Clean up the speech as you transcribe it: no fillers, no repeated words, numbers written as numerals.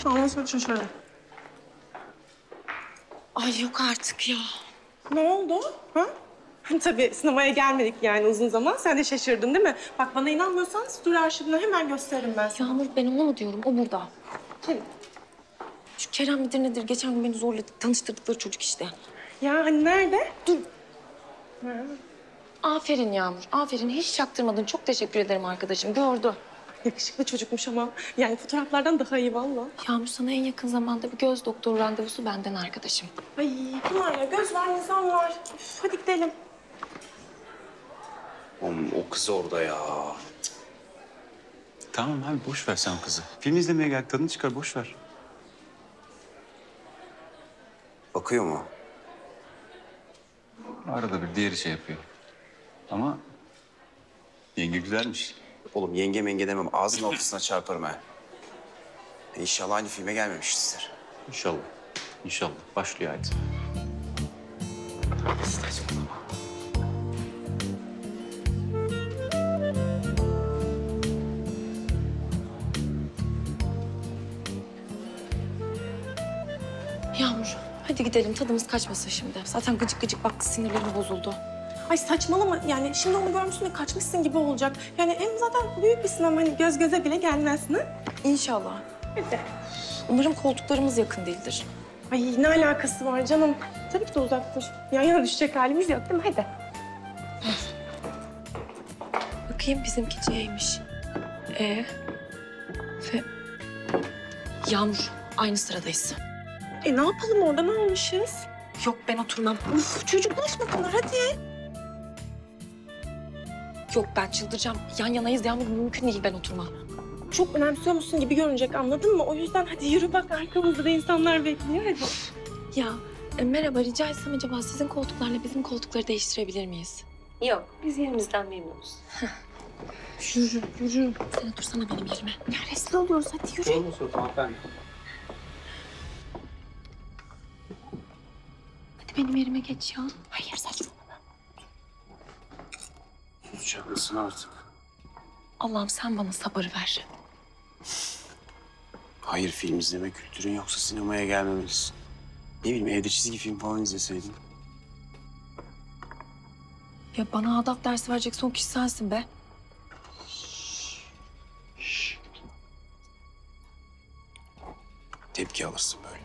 Anlasın şöyle. Ay yok artık ya. Ne oldu? Ha? Tabii sinemaya gelmedik yani uzun zaman. Sen de şaşırdın değil mi? Bak bana inanmıyorsan story arşivini hemen gösteririm ben sana. Yağmur ben onu mu diyorum? O burada. Kim? Şu Kerem midir nedir? Geçen gün beni zorla tanıştırdıkları çocuk işte. Ya hani nerede? Dur. Aferin Yağmur. Aferin. Hiç çaktırmadın. Çok teşekkür ederim arkadaşım. Gördü. Yakışıklı çocukmuş ama. Yani fotoğraflardan daha iyi vallahi. Yağmur sana en yakın zamanda bir göz doktoru randevusu benden arkadaşım. Ay Pınar ya göz var nizam var. Üf, hadi gidelim. Oğlum o kız orada ya. Tamam abi boş ver sen o kızı. Film izlemeye gel tadını çıkar boş ver. Bakıyor mu? Arada bir diğeri şey yapıyor. Ama yenge güzelmiş. Oğlum yenge menge demem. Ağzının ortasına çarparım ha. İnşallah aynı filme gelmemişizdir. İnşallah. İnşallah. Başlıyor hadi. Saçmalama. Yağmur hadi gidelim. Tadımız kaçmasın şimdi. Zaten gıcık gıcık baktı. Sinirlerim bozuldu. Ay saçmalama yani şimdi onu görmüşsün de kaçmışsın gibi olacak. Yani hem zaten büyük bir sinema hani göz göze bile gelmezsin ha. İnşallah. Hadi. Umarım koltuklarımız yakın değildir. Ay ne alakası var canım? Tabii ki de uzaktır. Yan yana düşecek halimiz yok değil mi? Hadi. Bakayım bizimki C'ymiş. F. Yağmur aynı sıradayız. Ne yapalım orada ne almışız? Yok ben oturmam. Uf çocuklaşma Pınar hadi. Yok ben çıldıracağım. Yan yanayız Yağmur mümkün değil ben oturmam. Çok önemsiyormuşsun gibi görünecek anladın mı? O yüzden hadi yürü bak arkamızda da insanlar bekliyor hadi. Ya merhaba rica etsem acaba sizin koltuklarla bizim koltukları değiştirebilir miyiz? Yok, biz yerimizden memnunuz. Yürü yürü. Sen otursana benim yerime. Ya rezil oluyoruz hadi yürü. Hadi benim yerime geç ya. Hayır saçmalama. Susacak mısın artık? Allah'ım sen bana sabır ver. Hayır film izleme kültürün yoksa sinemaya gelmemelisin. Ne bileyim evde çizgi film falan izleseydin. Ya bana adap dersi verecek son kişi sensin be. Tepki alırsın böyle.